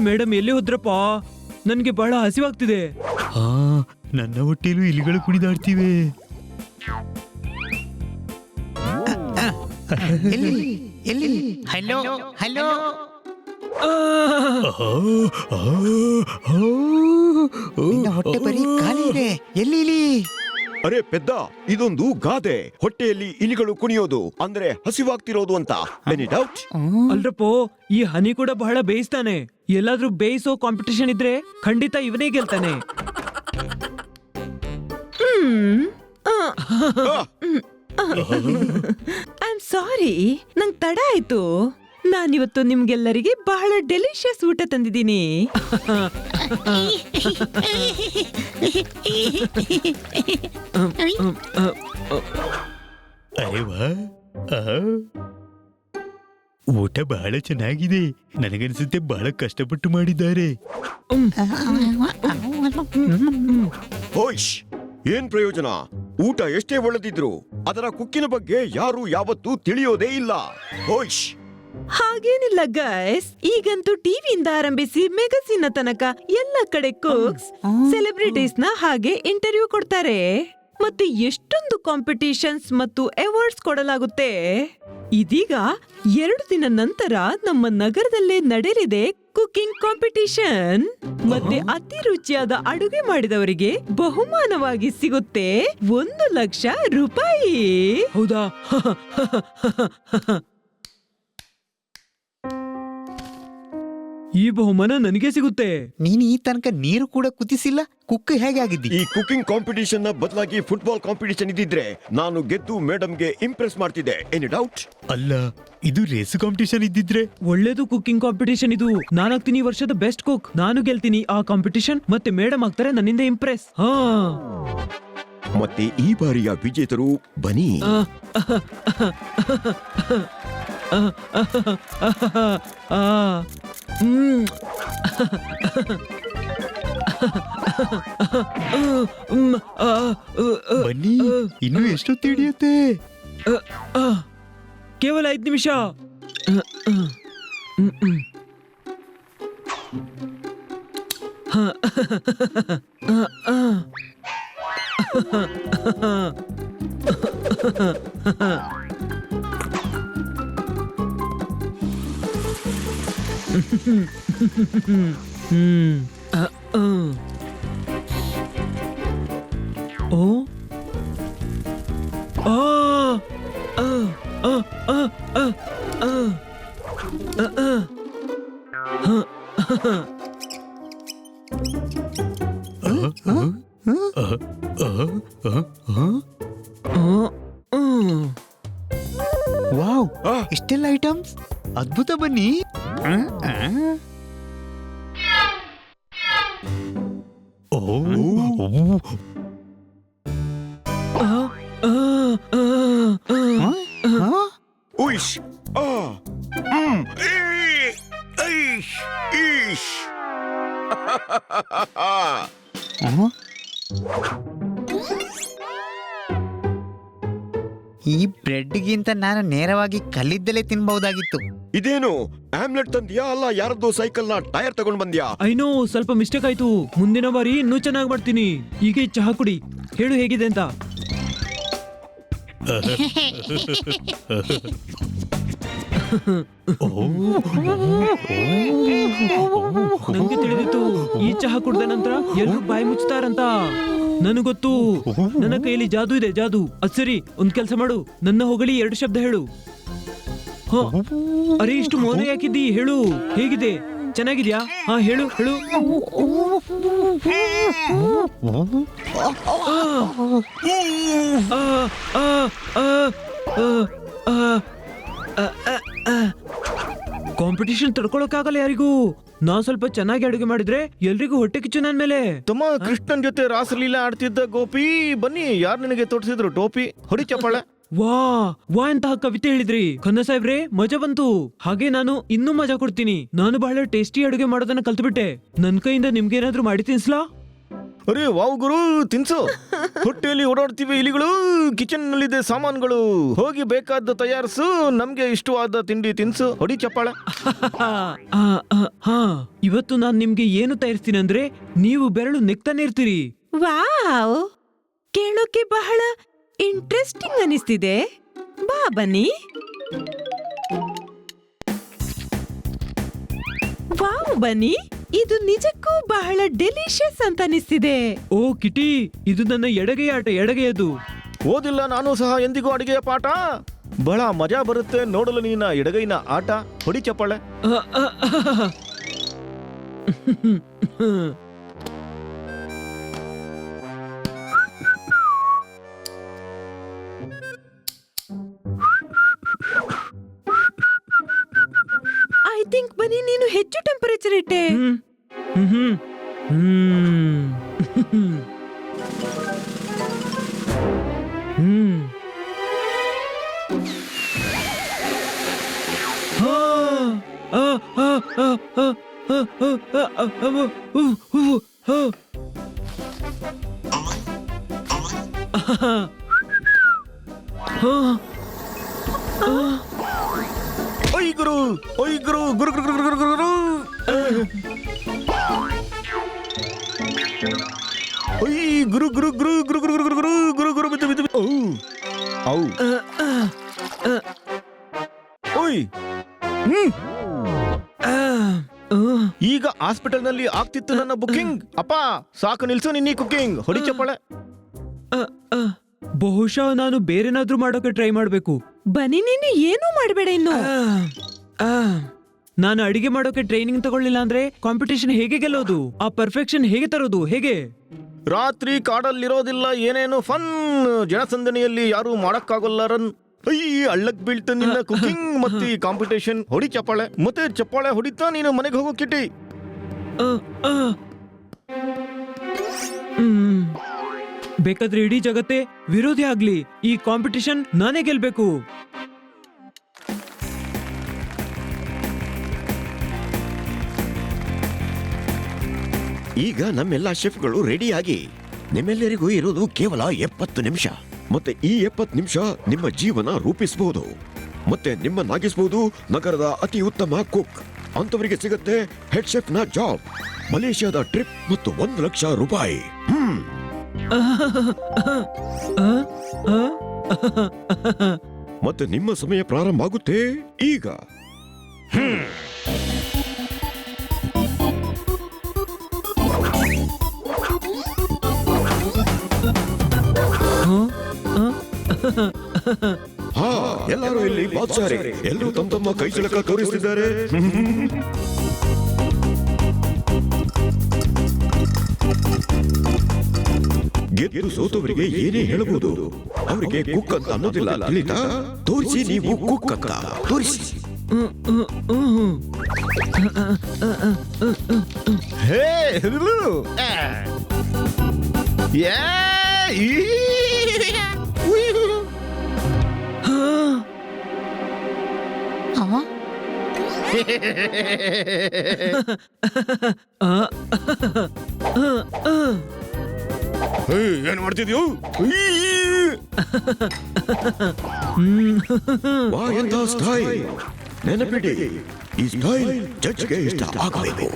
Madam ಎಲ್ಲಿ ಹೋದ್ರಪ್ಪ? ನನ್ಗೆ ಬಹಳ ಹಸಿವಾಗ್ತಿದೆ. ನನ್ನ ಹೊಟ್ಟೆಲೂ ಇಲಿಗಳು ಕುಣಿದಾಡ್ತಿವೆ. ಎಲ್ಲಿ? Hello hello. ಹೊಟ್ಟೆ ಬರೀ ಖಾಲಿ ಇದೆ. ಎಲ್ಲಿ? ಅರೆ ಪೆದ್ದ, ಇದೊಂದು ಗಾದೆ. ಹೊಟ್ಟೆಯಲ್ಲಿ ಇಲಿಗಳು ಕುಣಿಯೋದು ಅಂದ್ರೆ ಹಸಿವಾಗ್ತಿರೋದು ಅಂತ. Any doubt? ಅಲ್ರಪ್ಪೋ, ಈ ಹನಿ ಕೂಡ ಬಹಳ ಬೇಯಿಸ್ತಾನೆ. ಎಲ್ಲಾದ್ರೂ ಬೇಯಿಸೋ ಕಾಂಪಿಟಿಷನ್ ಇದ್ರೆ ಖಂಡಿತ ಇವನೇ ಗೆಲ್ತಾನೆ. ಐಮ್ ಸಾರಿ, ನಂಗ್ ತಡ ಆಯ್ತು. ನಾನಿವತ್ತು ನಿಮ್ಗೆಲ್ಲರಿಗೆ ಬಹಳ ಡೆಲಿಷಿಯಸ್ ಊಟ ತಂದಿದ್ದೀನಿ. ಅರೆ ವಾ, ಊಟ ಬಹಳ ಚೆನ್ನಾಗಿದೆ. ನನಗನ್ಸುತ್ತೆ ಬಹಳ ಕಷ್ಟಪಟ್ಟು ಮಾಡಿದ್ದಾರೆ. ಓಯ್ಶ್, ಏನ್ ಪ್ರಯೋಜನ? ಊಟ ಎಷ್ಟೇ ಒಳ್ಳೆದಿದ್ರು ಅದರ ಕುಕ್ಕಿನ ಬಗ್ಗೆ ಯಾರು ಯಾವತ್ತೂ ತಿಳಿಯೋದೇ ಇಲ್ಲ. ಓಯ್ಶ್, ಹಾಗೇನಿಲ್ಲ ಗೈಸ್, ಈಗಂತೂ ಟಿವಿಯಿಂದ ಆರಂಭಿಸಿ ಮೆಗಸಿನ್ ತನಕ ಎಲ್ಲ ಕಡೆ ಕುಕ್ಸ್ ಸೆಲೆಬ್ರಿಟೀಸ್ ನ ಹಾಗೆ ಇಂಟರ್ವ್ಯೂ ಕೊಡ್ತಾರೆ. ಮತ್ತೆ ಎಷ್ಟೊಂದು ಕಾಂಪಿಟಿಷನ್ಸ್ ಮತ್ತು ಅವಾರ್ಡ್ಸ್ ಕೊಡಲಾಗುತ್ತೆ. ಇದೀಗ 2 ದಿನ ನಂತರ ನಮ್ಮ ನಗರದಲ್ಲೇ ನಡೆಯಲಿದೆ ಕುಕಿಂಗ್ ಕಾಂಪಿಟಿಷನ್. ಮತ್ತೆ ಅತಿ ರುಚಿಯಾದ ಅಡುಗೆ ಮಾಡಿದವರಿಗೆ ಬಹುಮಾನವಾಗಿ ಸಿಗುತ್ತೆ 1,00,000 ರೂಪಾಯಿ. ಹೌದಾ? ಈ ಬಹುಮಾನ ನನಗೆ ಸಿಗುತ್ತೆ. ನೀನು ಈ ತನಕ ನೀರು ಕೂಡ ಕುದಿಸಿಲ್ಲ, ಕುಕ್ ಹೇಗೆ ಆಗಿದ್ದಿ? ಈ ಕುಕಿಂಗ್ ಕಾಂಪಿಟಿಷನ್ ನ ಬದಲಾಗಿ ಫುಟ್ಬಾಲ್ ಕಾಂಪಿಟಿಷನ್ ಇದ್ದಿದ್ರೆ ನಾನು ಗೆದ್ದು ಮೇಡಮ್ಗೆ ಇಂಪ್ರೆಸ್ ಮಾಡ್ತಿದ್ದೆ. Any doubt? ಅಲ್ಲ, ಇದು ರೇಸ್ ಕಾಂಪಿಟಿಷನ್ ಇದ್ದಿದ್ರೆ? ಒಳ್ಳೇದು ಕುಕಿಂಗ್ ಕಾಂಪಿಟಿಷನ್ ಇದು. ನಾನಾಗ್ತೀನಿ ಈ ವರ್ಷದ ಬೆಸ್ಟ್ ಕುಕ್. ನಾನು ಗೆಲ್ತೀನಿ ಆ ಕಾಂಪಿಟಿಷನ್, ಮತ್ತೆ ಮೇಡಮ್ ಆಗ್ತಾರೆ ನನ್ನಿಂದ ಇಂಪ್ರೆಸ್. ಮತ್ತೆ ಈ ಬಾರಿಯ ವಿಜೇತರು ಬನ್ನಿ. ಬನ್ನಿ, ಇನ್ನು ಎಷ್ಟೊತ್ತು ಹಿಡಿಯುತ್ತೆ? ಕೇವಲ 5 ನಿಮಿಷ. ವಾವ್, ಇಷ್ಟೆಲ್ಲ ಐಟಮ್ಸ್, ಅದ್ಭುತ. ಬನ್ನಿ. ಉಯ್ಶ್, ಈಶ್. ಈ ಬ್ರೆಡ್ಗಿಂತ ನಾನು ನೇರವಾಗಿ ಕಲ್ಲಿದ್ದಲೇ ತಿನ್ಬಹುದಾಗಿತ್ತು. ಇದೇನು ಆಮ್ಲೆಟ್ ತಂದ್ಯಾ? ಅಲ್ಲ ಯಾರದ್ದು ಸೈಕಲ್ ನ ಟೈರ್ ತಗೊಂಡ್ ಬಂದ್ಯಾ? ಐನೋ, ಸ್ವಲ್ಪ ಮಿಸ್ಟೇಕ್ ಆಯ್ತು. ಮುಂದಿನ ಬಾರಿ ಇನ್ನೂ ಚೆನ್ನಾಗಿ ಮಾಡ್ತೀನಿ. ಈಗ ಚಹಾ ಕುಡಿ, ಹೇಳು ಹೇಗಿದೆ ಅಂತ. ನಂಗೆ ತಿಳಿದಿತ್ತು ಈ ಚಹಾ ಕುಡ್ದ ನಂತರ ಎಲ್ಲರೂ ಬಾಯಿ ಮುಚ್ತಾರಂತ. ನನಗೊತ್ತು, ನನ್ನ ಕೈಯಲ್ಲಿ ಜಾದು ಇದೆ, ಜಾದು. ಅದ್ ಸರಿ, ಒಂದ್ ಕೆಲ್ಸ ಮಾಡು, ನನ್ನ ಹೊಗಳಿ 2 ಶಬ್ದ ಹೇಳು. ಅರೆ, ಇಷ್ಟು ಮೌನ ಯಾಕಿದ್ದಿ? ಹೇಳು, ಹೇಗಿದೆ? ಚೆನ್ನಾಗಿದ್ಯಾ? ಹೇಳು ಹೇಳು. ಕಾಂಪಿಟಿಷನ್ ತಡ್ಕೊಳಕ್ಕಾಗಲ್ಲ ಯಾರಿಗೂ. ನಾನ್ ಸ್ವಲ್ಪ ಚೆನ್ನಾಗಿ ಅಡುಗೆ ಮಾಡಿದ್ರೆ ಎಲ್ರಿಗೂ ಹೊಟ್ಟೆ ಕಿಚ್ಚು ನನ್ ಮೇಲೆ. ತಮ್ಮ ಕೃಷ್ಣನ್ ಜೊತೆ ರಾಸಲೀಲಾ ಆಡ್ತಿದ್ದ ಗೋಪಿ, ಬನ್ನಿ, ಯಾರು ನಿನಗೆ ತೋರಿಸಿದ್ರು ಟೋಪಿ? ಹೊಡಿ ಚಪ್ಪಾಳೆ. ವಾ ಎಂತಹ ಕವಿತೆ ಹೇಳಿದ್ರಿ ಖನ್ನ ಸಾಹೇಬ್ರೆ, ಮಜಾ ಬಂತು. ಹಾಗೆ ನಾನು ಇನ್ನೂ ಮಜಾ ಕೊಡ್ತೀನಿ. ನಾನು ಬಹಳ ಟೇಸ್ಟಿ ಅಡುಗೆ ಮಾಡೋದನ್ನ ಕಲ್ತ್ಬಿಟ್ಟೆ. ನನ್ ಕೈಯಿಂದ ನಿಮ್ಗೇನಾದ್ರೂ ಮಾಡಿ ತಿನ್ಸ್ಲಾ? ಅರೆ ವಾವ್ ಗುರು, ತಿನ್ಸು. ಹೊಟ್ಟೆಯಲ್ಲಿ ಓಡಾಡ್ತಿವೆ ಇಲಿಗಳು, ಕಿಚನ್ ನಲ್ಲಿದೆ ಸಾಮಾನುಗಳು. ಹೋಗಿ ಬೇಕಾದ ತಯಾರಿಸು, ನಮ್ಗೆ ಇಷ್ಟವಾದ ತಿಂಡಿ ತಿನ್ಸು. ಹೊಡಿ ಚಪ್ಪಾಳೆ. ಹಾ, ಇವತ್ತು ನಾನ್ ನಿಮ್ಗೆ ಏನು ತಯಾರಿಸ್ತೀನಿ ಅಂದ್ರೆ ನೀವು ಬೆರಳು ನೆಕ್ತಾನೆ ಇರ್ತೀರಿ. ವಾವ್, ಕೇಳೋಕೆ ಬಹಳ ಇಂಟ್ರೆಸ್ಟಿಂಗ್ ಅನಿಸ್ತಿದೆ. ಬಾ ಬನ್ನಿ. ವಾವ್ ಬನ್ನಿ, ಇದು ನಿಜಕ್ಕೂ ಬಹಳ ಡೆಲಿಷಿಯಸ್ ಅಂತ ಅನಿಸ್ತಿದೆ. ಓ ಕಿಟಿ, ಇದು ನನ್ನ ಎಡಗೈ ಆಟ, ಎಡಗೈಯದು. ಓದಿಲ್ಲ ನಾನು ಸಹ ಎಂದಿಗೂ ಅಡಿಗೆಯ ಪಾಠ. ಬಹಳ ಮಜಾ ಬರುತ್ತೆ ನೋಡಲು ನಿನ್ನ ಎಡಗೈನ ಆಟ. ಹೊಡಿ ಚಪ್ಪಾಳೆ. ಐ ಥಿಂಕ್ ಬನ್ನಿ, ನೀನು ಹೆಚ್ಚು ಟೆಂಪರೇಚರ್ ಇಟ್ಟೆ. ಒಯ್ ಗುರು, ಒಯ್ ಗುರು, ಗುರು ಗುರು ಗುರು ಗುರು ಗುರು ಗುರು. ಒಯ್ ಗುರು ಗುರು ಗುರು ಗುರು ಗುರು ಗುರು ಗುರು ಗುರು ಗುರು ಬಿದ್ದು ಬಿದ್ದು ಬಿದ್ದು. ಔ ಓಯ್. ಈಗ ಹಾಸ್ಪಿಟಲ್ ನಲ್ಲಿ ಆಗ್ತಿತ್ತು ನನ್ನ ಬುಕಿಂಗ್. ಅಪ್ಪ ಸಾಕು, ನಿಲ್ಸು ನಿನ್ನ ಕುಕಿಂಗ್. ಹೊಡಿ ಚಪ್ಪಾಳೆ. ಬಹುಶಃ ನಾನು ಬೇರೆನಾದ್ರೂ ಮಾಡೋಕೆ ಟ್ರೈ ಮಾಡ್ಬೇಕು. ಬನ್ನಿ, ನೀನು ಏನೂ ಮಾಡಬೇಡ ಇನ್ನು. ನಾನು ಅಡಿಗೆ ಮಾಡೋಕೆ ಟ್ರೈನಿಂಗ್ ತಗೊಳ್ಳಿಲ್ಲ ಅಂದ್ರೆ ಕಾಂಪಿಟೇಷನ್ ಹೇಗೆ ಗೆಲ್ಲೋದು? ಆ ಪರ್ಫೆಕ್ಷನ್ ಹೇಗೆ ತರೋದು? ಹೇಗೆ? ರಾತ್ರಿ ಕಾಡಲ್ಲಿರೋದಿಲ್ಲ ಏನೇನು ಫನ್. ಜನಸಂದಣಿಯಲ್ಲಿ ಯಾರು ಮಾಡಕ್ಕಾಗಲ್ಲ ರನ್. ಹಳ್ಳಕ್ ಬೀಳ್ತ ನಿನ್ನ ಕುಕಿಂಗ್ ಮತ್ತೆ ಕಾಂಪಿಟೇಷನ್. ಹೊಡಿ ಚಪ್ಪಾಳೆ. ಮತ್ತೆ ಚಪ್ಪಾಳೆ ಹೊಡಿತಾ ನೀನು ಮನೆಗೆ ಹೋಗೋ ಕಿಟಿ. ಬೇಕಾದ್ರೆ ಇಡೀ ಜಗತ್ತೇ ವಿರೋಧಿ ಆಗ್ಲಿ, ಈ ಕಾಂಪಿಟೇಷನ್ ನಾನೇ ಗೆಲ್ಬೇಕು. ಈಗ ನಮ್ಮೆಲ್ಲ ಶೆಫ್ಗಳು ರೆಡಿಯಾಗಿ, ನಿಮ್ಮೆಲ್ಲರಿಗೂ ಇರೋದು ಕೇವಲ 70 ನಿಮಿಷ. ಮತ್ತೆ ಈ 70 ನಿಮಿಷ ನಿಮ್ಮ ಜೀವನ ರೂಪಿಸಬಹುದು ಮತ್ತೆ ನಿಮ್ಮನ್ನಾಗಿಸಬಹುದು ನಗರದ ಅತಿ ಉತ್ತಮ ಕುಕ್. ಅಂತವರಿಗೆ ಸಿಗುತ್ತೆ ಹೆಡ್ ಶೆಫ್ ನ ಜಾಬ್, ಮಲೇಷ್ಯಾದ ಟ್ರಿಪ್ ಮತ್ತು 1 ಲಕ್ಷ ರೂಪಾಯಿ. ಮತ್ತೆ ನಿಮ್ಮ ಸಮಯ ಪ್ರಾರಂಭ ಆಗುತ್ತೆ ಈಗ. ಹಾ, ಎಲ್ಲರೂ ಇಲ್ಲಿ ಬಾದ್ಶಾರೆ. ಎಲ್ಲರೂ ತಮ್ಮ ತಮ್ಮ ಕೈ ಚಳಕ ತೋರಿಸ್ತಿದ್ದಾರೆ. ಗೆದ್ದು ಸೋತವರಿಗೆ ಏನೇ ಹೇಳಬಹುದು, ಅವರಿಗೆ ಕುಕ್ ಅಂತ ಅನ್ನೋದಿಲ್ಲ, ತಿಳಿತಾ? ತೋರಿಸಿ ನೀವು ಕುಕ್ ಅಂತ ತೋರಿಸಿ. ಹೇ ಏನ್ ಮಾಡ್ತಿದ್ಯೋ? ವಾ, ಎಂತ ಸ್ಟೈಲ್! ನೆನಪಿಡಿ, ಈ ಸ್ಟೈಲ್ ಜಡ್ಜ್ಗೆ ಇಷ್ಟ ಆಗಬೇಕು.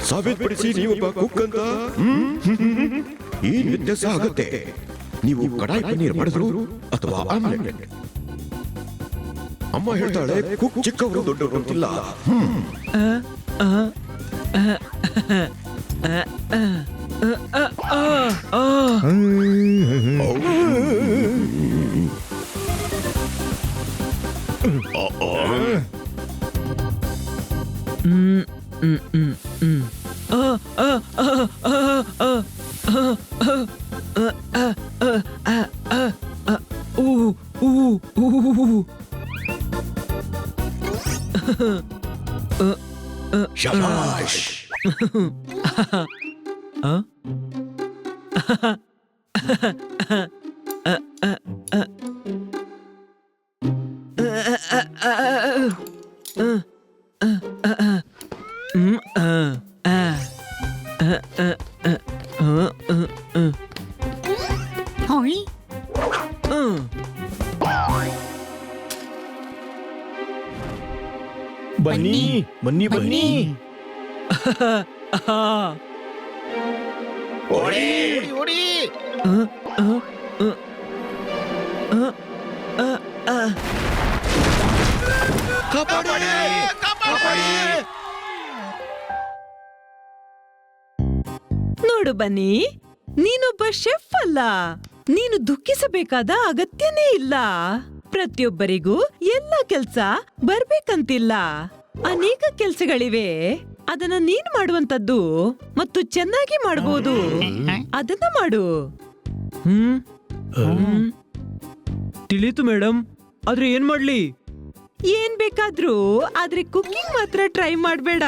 ಸಾಬೀತುಪಡಿಸಿ ನೀವೊಬ್ಬ ಕುಕ್ ಅಂತ. ಏನ್ ವ್ಯತ್ಯಾಸ ಆಗತ್ತೆ? ನೀವು ಕಡಾಯಿ ಪನ್ನೀರ್ ಮಾಡಿದ್ರು ಅಥವಾ ಆಮ್ಲೆಟ್? ಅಮ್ಮ ಹೇಳ್ತಾಳೆ ಕುಕ್ ಚಿಕ್ಕವರು ದೊಡ್ಡವರು ಅಂತಿಲ್ಲ. ಶಬಾಷ್! ಹೊಡಿ, ಹೊಡಿ. ನೋಡು ಬನ್ನಿ, ನೀನೊಬ್ಬ ಶೆಫ್ ಅಲ್ಲ. ನೀನು ದುಃಖಿಸಬೇಕಾದ ಅಗತ್ಯನೇ ಇಲ್ಲ. ಪ್ರತಿಯೊಬ್ಬರಿಗೂ ಎಲ್ಲ ಕೆಲ್ಸ ಬರ್ಬೇಕಂತಿಲ್ಲ. ಅನೇಕ ಕೆಲ್ಸಗಳಿವೆ, ಅದನ್ನ ನೀನ್ ಮಾಡುವಂತದ್ದು ಮತ್ತು ಚೆನ್ನಾಗಿ ಮಾಡಬಹುದು. ಅದನ್ನ ಮಾಡು. ತಿಳಿತು ಮೇಡಮ್, ಆದ್ರೆ ಏನ್ ಮಾಡ್ಲಿ? ಏನ್ ಬೇಕಾದ್ರೂ, ಆದ್ರೆ ಕುಕಿಂಗ್ ಮಾತ್ರ ಟ್ರೈ ಮಾಡ್ಬೇಡ.